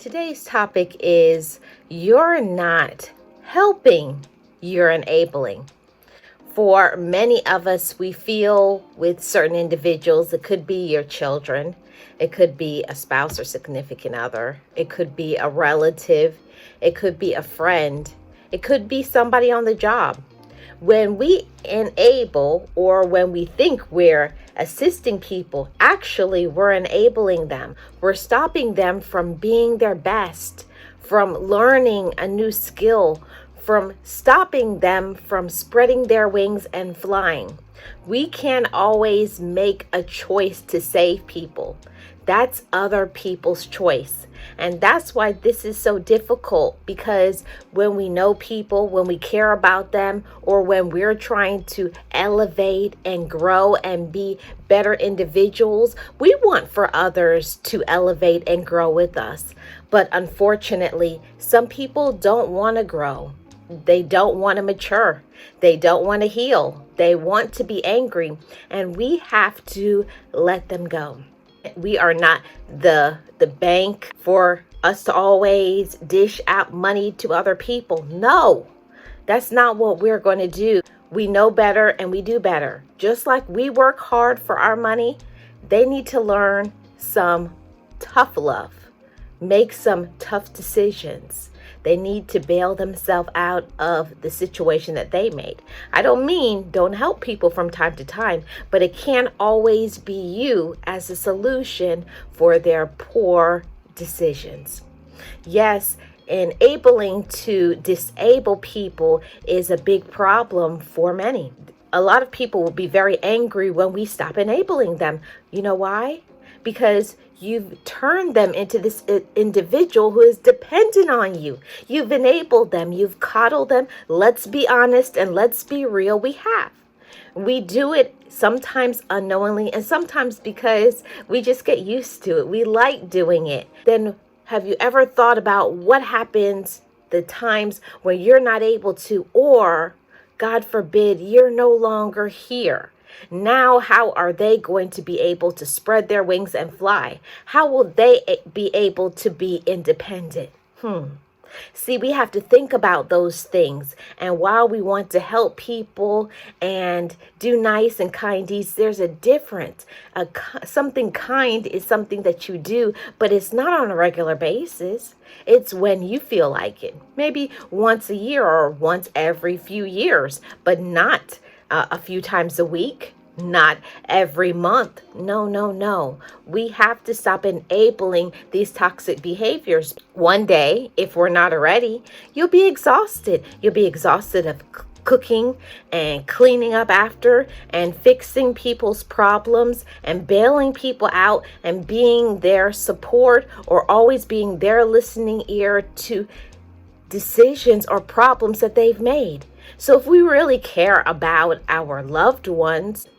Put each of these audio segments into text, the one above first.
Today's topic is you're not helping, you're enabling. For many of us, we feel with certain individuals, it could be your children, it could be a spouse or significant other, it could be a relative, it could be a friend, it could be somebody on the job. When we enable or when we think we're assisting people, actually we're enabling them. We're stopping them from being their best, from learning a new skill, from stopping them from spreading their wings and flying. We can't always make a choice to save people. That's other people's choice. And that's why this is so difficult, because when we know people, when we care about them, or when we're trying to elevate and grow and be better individuals, we want for others to elevate and grow with us. But unfortunately, some people don't want to grow. They don't want to mature. They don't want to heal. They want to be angry. And we have to let them go. We are not the bank for us to always dish out money to other people. No, that's not what we're going to do. We know better and we do better. Just like we work hard for our money, they need to learn some tough love, make some tough decisions. They need to bail themselves out of the situation that they made. I don't mean don't help people from time to time, but it can't always be you as a solution for their poor decisions. Yes, enabling to disable people is a big problem for many. A lot of people will be very angry when we stop enabling them. You know why? Because you've turned them into this individual who is dependent on you. You've enabled them. You've coddled them. Let's be honest and let's be real. We have. We do it sometimes unknowingly and sometimes because we just get used to it. We like doing it. Then have you ever thought about what happens the times when you're not able to, or God forbid, you're no longer here? Now, how are they going to be able to spread their wings and fly? How will they be able to be independent? See, we have to think about those things. And while we want to help people and do nice and kind deeds, there's a difference. Something kind is something that you do, but it's not on a regular basis. It's when you feel like it. Maybe once a year or once every few years, but not a few times a week. Not every month. No. We have to stop enabling these toxic behaviors. One day, if we're not ready, you'll be exhausted. You'll be exhausted of cooking and cleaning up after and fixing people's problems and bailing people out and being their support or always being their listening ear to decisions or problems that they've made. So if we really care about our loved ones,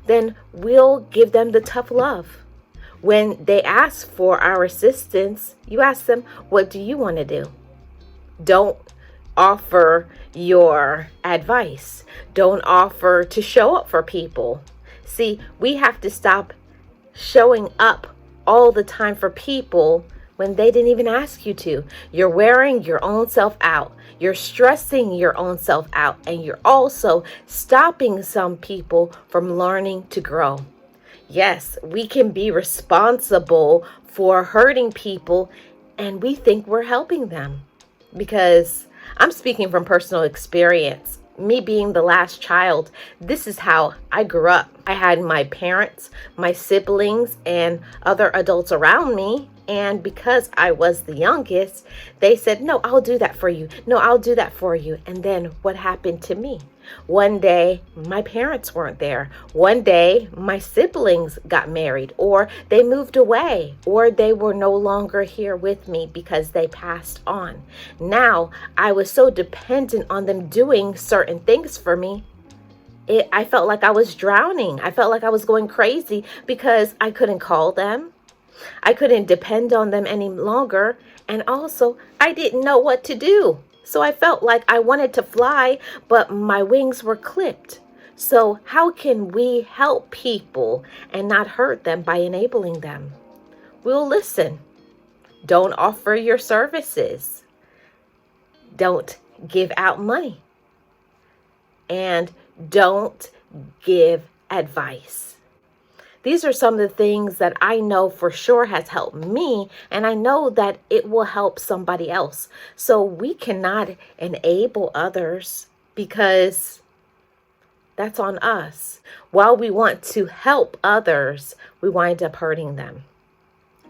then we'll give them the tough love. When they ask for our assistance, you ask them, what do you want to do? Don't offer your advice. Don't offer to show up for people. See, we have to stop showing up all the time for people when they didn't even ask you to. You're wearing your own self out. You're stressing your own self out. And you're also stopping some people from learning to grow. Yes, we can be responsible for hurting people and we think we're helping them. Because I'm speaking from personal experience. Me being the last child, this is how I grew up. I had my parents, my siblings, and other adults around me. And because I was the youngest, they said, no, I'll do that for you. No, I'll do that for you. And then what happened to me? One day, my parents weren't there. One day, my siblings got married, or they moved away, or they were no longer here with me because they passed on. Now, I was so dependent on them doing certain things for me. I felt like I was drowning. I felt like I was going crazy because I couldn't call them. I couldn't depend on them any longer. And also, I didn't know what to do. So I felt like I wanted to fly, but my wings were clipped. So how can we help people and not hurt them by enabling them? We'll listen. Don't offer your services. Don't give out money. And don't give advice. These are some of the things that I know for sure has helped me, and I know that it will help somebody else. So we cannot enable others because that's on us. While we want to help others, we wind up hurting them.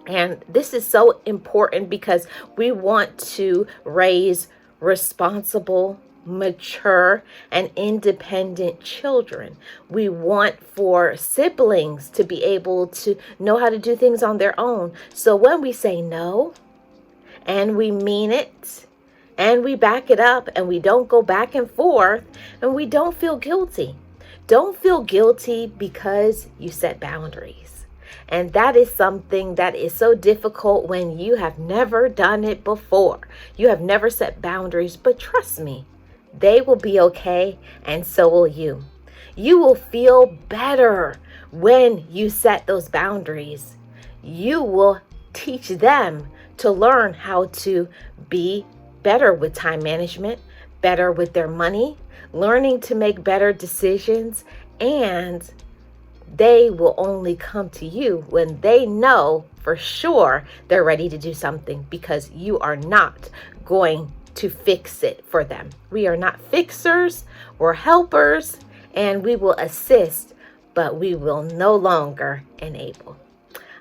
And this is so important because we want to raise responsible, mature, and independent children. We want for siblings to be able to know how to do things on their own. So when we say no, and we mean it, and we back it up, and we don't go back and forth, and we don't feel guilty. Don't feel guilty because you set boundaries. And that is something that is so difficult when you have never done it before. You have never set boundaries, but trust me, they will be okay, and so will you. You will feel better when you set those boundaries. You will teach them to learn how to be better with time management, better with their money, learning to make better decisions, and they will only come to you when they know for sure they're ready to do something, because you are not going to fix it for them. We are not fixers, we're helpers, and we will assist, but we will no longer enable.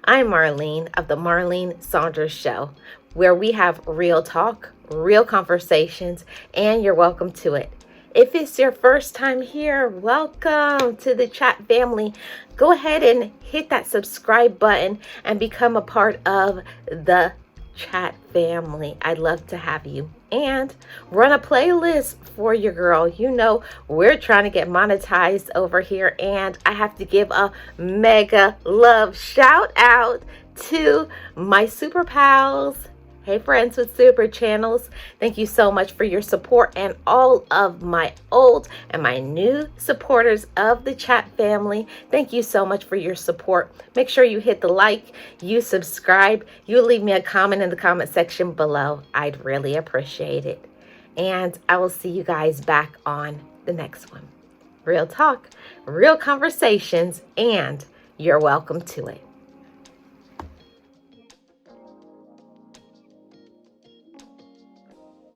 I'm Marlene of the Marlene Saunders Show, where we have real talk, real conversations, and you're welcome to it. If it's your first time here, welcome to the chat family. Go ahead and hit that subscribe button and become a part of the chat family. I'd love to have you. And run a playlist for your girl. You know, we're trying to get monetized over here, and I have to give a mega love shout out to my super pals. Hey friends with super channels, thank you so much for your support, and all of my old and my new supporters of the chat family, thank you so much for your support. Make sure you hit the like, you subscribe, you leave me a comment in the comment section below. I'd really appreciate it. And I will see you guys back on the next one. Real talk, real conversations, and you're welcome to it.